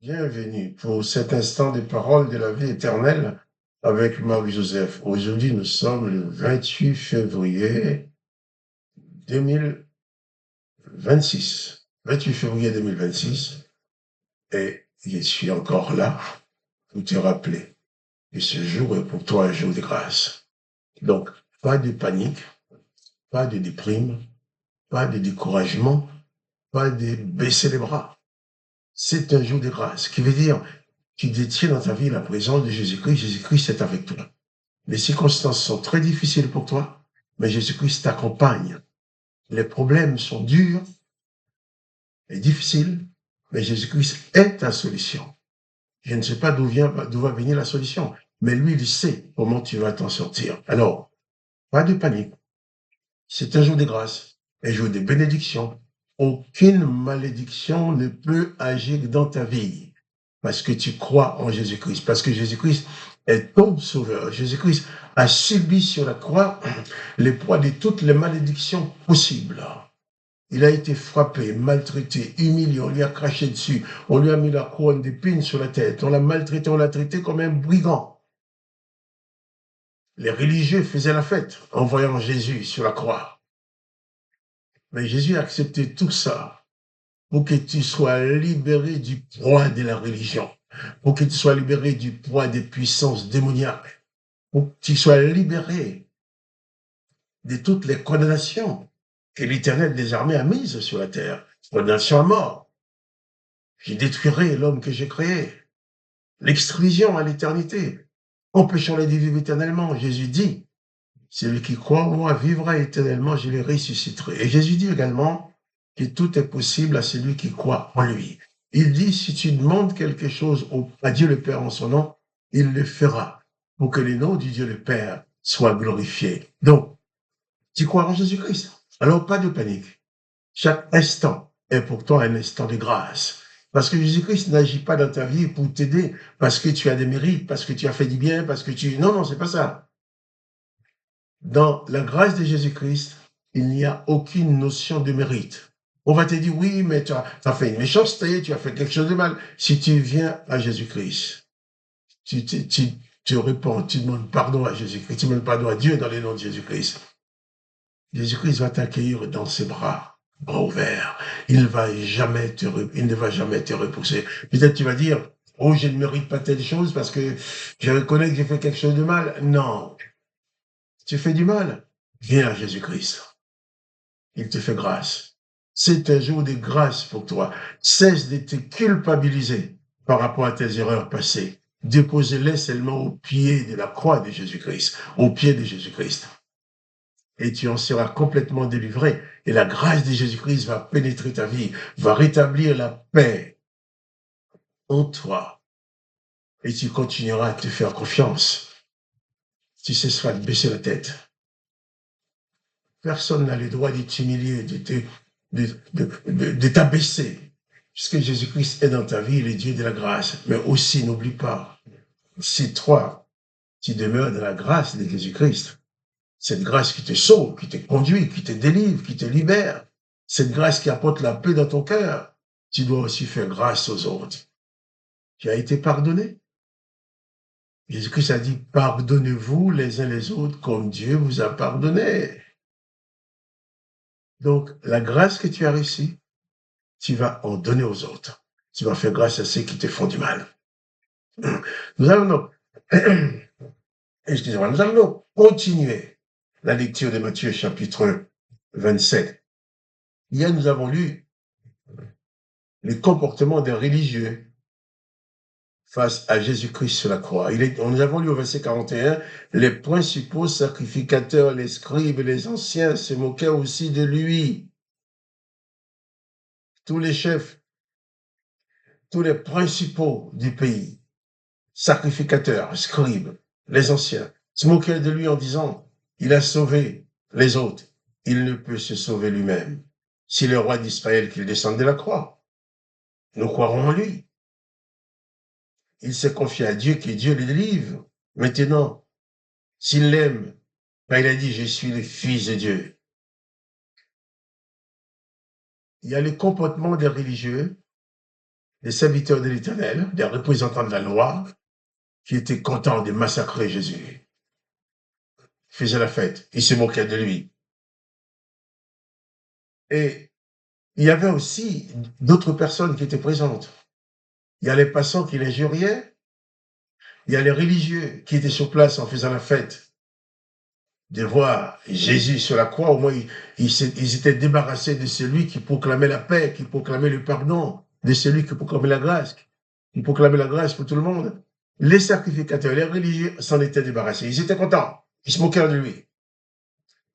Bienvenue pour cet instant des paroles de la vie éternelle avec Marc-Joseph. Aujourd'hui, nous sommes le 28 février 2026. 28 février 2026. Et je suis encore là pour te rappeler que ce jour est pour toi un jour de grâce. Donc, pas de panique, pas de déprime, pas de découragement, pas de baisser les bras. C'est un jour de grâce, qui veut dire tu détiens dans ta vie la présence de Jésus-Christ. Jésus-Christ est avec toi. Les circonstances sont très difficiles pour toi, mais Jésus-Christ t'accompagne. Les problèmes sont durs et difficiles, mais Jésus-Christ est ta solution. Je ne sais pas d'où va venir la solution, mais lui, il sait comment tu vas t'en sortir. Alors, pas de panique. C'est un jour de grâce, un jour de bénédiction. Aucune malédiction ne peut agir dans ta vie parce que tu crois en Jésus-Christ, parce que Jésus-Christ est ton sauveur. Jésus-Christ a subi sur la croix les poids de toutes les malédictions possibles. Il a été frappé, maltraité, humilié, on lui a craché dessus, on lui a mis la couronne d'épines sur la tête, on l'a maltraité, on l'a traité comme un brigand. Les religieux faisaient la fête en voyant Jésus sur la croix. Mais Jésus a accepté tout ça pour que tu sois libéré du poids de la religion, pour que tu sois libéré du poids des puissances démoniaques, pour que tu sois libéré de toutes les condamnations que l'Éternel des armées a mises sur la terre. Condamnation à mort. Je détruirai l'homme que j'ai créé. L'extrusion à l'éternité. Empêchons-les de vivre éternellement. Jésus dit, celui qui croit en moi vivra éternellement, je le ressusciterai. Et Jésus dit également que tout est possible à celui qui croit en lui. Il dit, si tu demandes quelque chose à Dieu le Père en son nom, il le fera pour que le nom du Dieu le Père soit glorifié. Donc, tu crois en Jésus-Christ. Alors, pas de panique. Chaque instant est pour toi un instant de grâce. Parce que Jésus-Christ n'agit pas dans ta vie pour t'aider parce que tu as des mérites, parce que tu as fait du bien, parce que tu... Non, non, c'est pas ça. Dans la grâce de Jésus-Christ, il n'y a aucune notion de mérite. On va te dire, oui, mais tu as fait une méchanceté, tu as fait quelque chose de mal. Si tu viens à Jésus-Christ, tu réponds, tu demandes pardon à Jésus-Christ, tu demandes pardon à Dieu dans le nom de Jésus-Christ. Jésus-Christ va t'accueillir dans ses bras ouverts. Il ne va jamais te repousser. Peut-être tu vas dire, oh, je ne mérite pas telle chose parce que je reconnais que j'ai fait quelque chose de mal. Non. Tu fais du mal. Viens à Jésus-Christ. Il te fait grâce. C'est un jour de grâce pour toi. Cesse de te culpabiliser par rapport à tes erreurs passées. Dépose-les seulement au pied de la croix de Jésus-Christ, au pied de Jésus-Christ. Et tu en seras complètement délivré. Et la grâce de Jésus-Christ va pénétrer ta vie, va rétablir la paix en toi. Et tu continueras à te faire confiance. Tu cesseras de baisser la tête. Personne n'a le droit de t'humilier, de t'abaisser. Puisque Jésus-Christ est dans ta vie, il est Dieu de la grâce. Mais aussi, n'oublie pas, si toi, tu demeures dans la grâce de Jésus-Christ, cette grâce qui te sauve, qui te conduit, qui te délivre, qui te libère, cette grâce qui apporte la paix dans ton cœur, tu dois aussi faire grâce aux autres. Tu as été pardonné. Jésus-Christ a dit, pardonnez-vous les uns les autres comme Dieu vous a pardonné. Donc, la grâce que tu as reçue, tu vas en donner aux autres. Tu vas faire grâce à ceux qui te font du mal. Nous allons, excusez-moi, nous allons continuer la lecture de Matthieu chapitre 27. Hier, nous avons lu le comportement des religieux face à Jésus-Christ sur la croix. Nous avons lu au verset 41, les principaux sacrificateurs, les scribes et les anciens se moquaient aussi de lui. Tous les chefs, tous les principaux du pays, sacrificateurs, scribes, les anciens, se moquaient de lui en disant, il a sauvé les autres, il ne peut se sauver lui-même. Si le roi d'Israël qu'il descende de la croix, nous croirons en lui. Il s'est confié à Dieu, que Dieu le délivre. Maintenant, s'il l'aime, quand il a dit, je suis le Fils de Dieu. Il y a le comportement des religieux des serviteurs de l'Éternel, des représentants de la loi, qui étaient contents de massacrer Jésus. Ils faisaient la fête, ils se moquaient de lui. Et il y avait aussi d'autres personnes qui étaient présentes. Il y a les passants qui l'injuriaient, il y a les religieux qui étaient sur place en faisant la fête. De voir Jésus sur la croix, au moins ils étaient débarrassés de celui qui proclamait la paix, qui proclamait le pardon, de celui qui proclamait la grâce, qui proclamait la grâce pour tout le monde. Les sacrificateurs, les religieux s'en étaient débarrassés. Ils étaient contents, ils se moquaient de lui.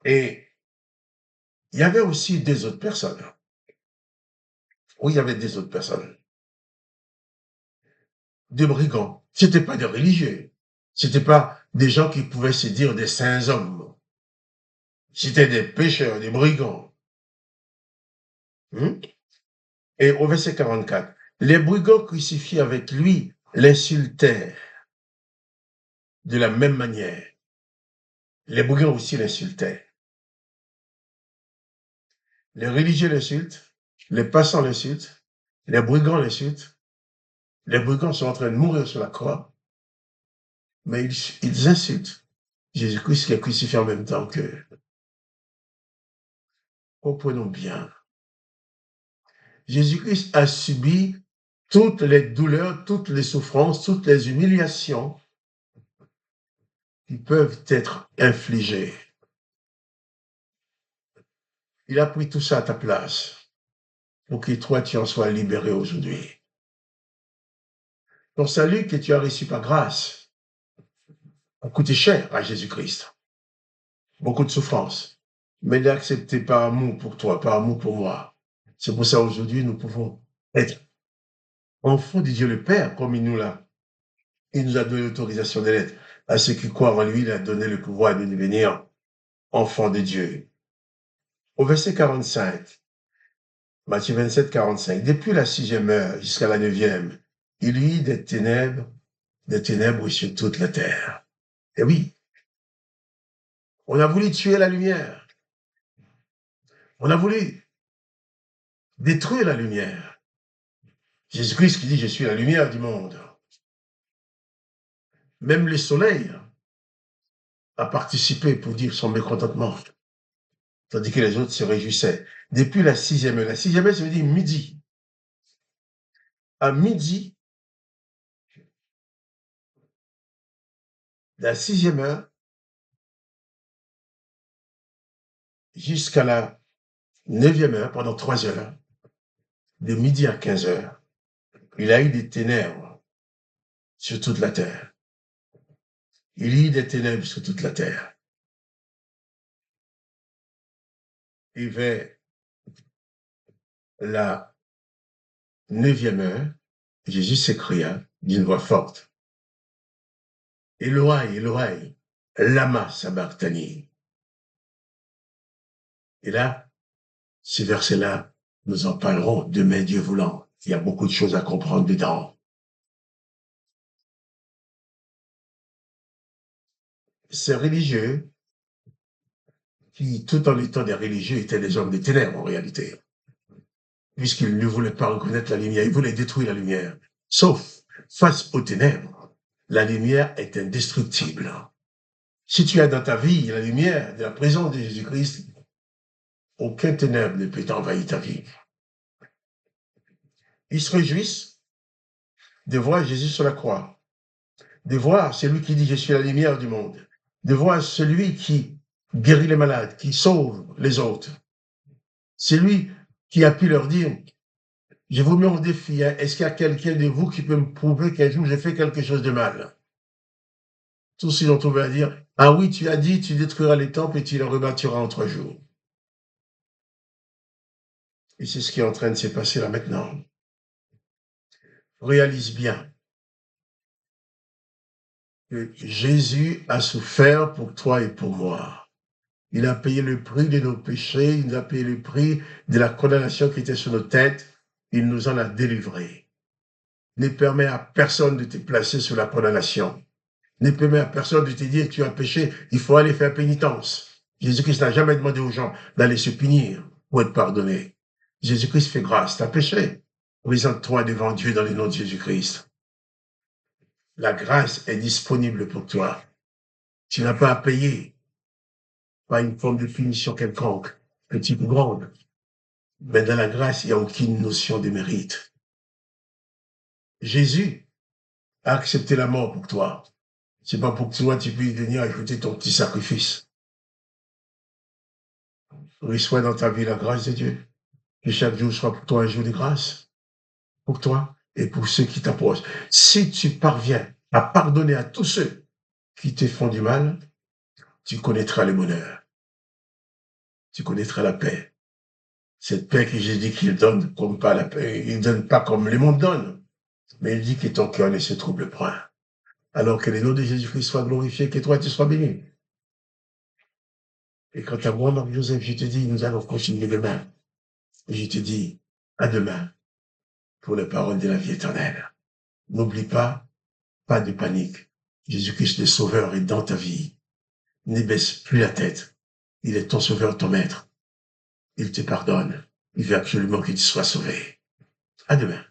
Et il y avait aussi des autres personnes. Oui, il y avait des autres personnes. Des brigands. C'était pas des religieux. C'était pas des gens qui pouvaient se dire des saints hommes. C'était des pécheurs, des brigands. Et au verset 44, les brigands crucifiés avec lui l'insultèrent de la même manière. Les brigands aussi l'insultèrent. Les religieux l'insultent, les passants l'insultent, les brigands l'insultent. Les brigands sont en train de mourir sur la croix, mais ils insultent Jésus-Christ qui est crucifié en même temps qu'eux. Comprenons bien. Jésus-Christ a subi toutes les douleurs, toutes les souffrances, toutes les humiliations qui peuvent être infligées. Il a pris tout ça à ta place pour que toi, tu en sois libéré aujourd'hui. Ton salut que tu as reçu par grâce a coûté cher à Jésus-Christ. Beaucoup de souffrance, mais il l'a accepté par amour pour toi, par amour pour moi. C'est pour ça aujourd'hui, nous pouvons être enfants de Dieu le Père, comme il nous a donné l'autorisation de l'être. À ceux qui croient en lui, il a donné le pouvoir de devenir enfants de Dieu. Au verset 45, Matthieu 27, 45, depuis la 6e heure jusqu'à la 9e, il y eut des ténèbres sur toute la terre. Et oui, on a voulu tuer la lumière. On a voulu détruire la lumière. Jésus-Christ qui dit, je suis la lumière du monde. Même le soleil a participé pour dire son mécontentement, tandis que les autres se réjouissaient. Depuis la 6e heure, ça veut dire midi. À midi, la 6e heure, jusqu'à la 9e heure, pendant 3 heures, de midi à 15 heures, il a eu des ténèbres sur toute la terre. Il y a eu des ténèbres sur toute la terre. Et vers la 9e heure, Jésus s'écria d'une voix forte, Éloi, Éloi, lama sabachthani. Et là, ces versets-là, nous en parlerons demain, Dieu voulant. Il y a beaucoup de choses à comprendre dedans. Ces religieux, qui, tout en étant des religieux, étaient des hommes des ténèbres en réalité, puisqu'ils ne voulaient pas reconnaître la lumière, ils voulaient détruire la lumière. Sauf, face aux ténèbres, la lumière est indestructible. Si tu as dans ta vie la lumière de la présence de Jésus-Christ, aucun ténèbre ne peut envahir ta vie. Ils se réjouissent de voir Jésus sur la croix, de voir celui qui dit « Je suis la lumière du monde », de voir celui qui guérit les malades, qui sauve les autres. C'est lui qui a pu leur dire « Je vous mets en défi, hein, est-ce qu'il y a quelqu'un de vous qui peut me prouver qu'un jour j'ai fait quelque chose de mal ?» Tous ils ont trouvé à dire « Ah oui, tu as dit, tu détruiras les temples et tu les rebâtiras en 3 jours. » Et c'est ce qui est en train de se passer là maintenant. Réalise bien que Jésus a souffert pour toi et pour moi. Il a payé le prix de nos péchés, il a payé le prix de la condamnation qui était sur nos têtes, il nous en a délivrés. Ne permets à personne de te placer sous la condamnation. Ne permets à personne de te dire que tu as péché, il faut aller faire pénitence. Jésus-Christ n'a jamais demandé aux gens d'aller se punir pour être pardonné. Jésus-Christ fait grâce, tu as péché. Présente-toi devant Dieu dans le nom de Jésus-Christ. La grâce est disponible pour toi. Tu n'as pas à payer, pas une forme de punition quelconque, petite ou grande. Mais dans la grâce, il n'y a aucune notion de mérite. Jésus a accepté la mort pour toi. C'est pas pour que toi, tu puisses venir ajouter ton petit sacrifice. Reçois dans ta vie la grâce de Dieu. Que chaque jour soit pour toi un jour de grâce. Pour toi et pour ceux qui t'approchent. Si tu parviens à pardonner à tous ceux qui te font du mal, tu connaîtras le bonheur. Tu connaîtras la paix. Cette paix que j'ai dit qu'il donne comme pas la paix, il donne pas comme le monde donne. Mais il dit que ton cœur ne se trouble point. Alors que le nom de Jésus-Christ soit glorifié, que toi tu sois béni. Et quant à moi, Marc-Joseph, je te dis, nous allons continuer demain. Et je te dis, à demain, pour les paroles de la vie éternelle. N'oublie pas, pas de panique. Jésus-Christ le Sauveur est dans ta vie. Ne baisse plus la tête. Il est ton Sauveur, ton Maître. Il te pardonne. Il veut absolument que tu sois sauvé. À demain.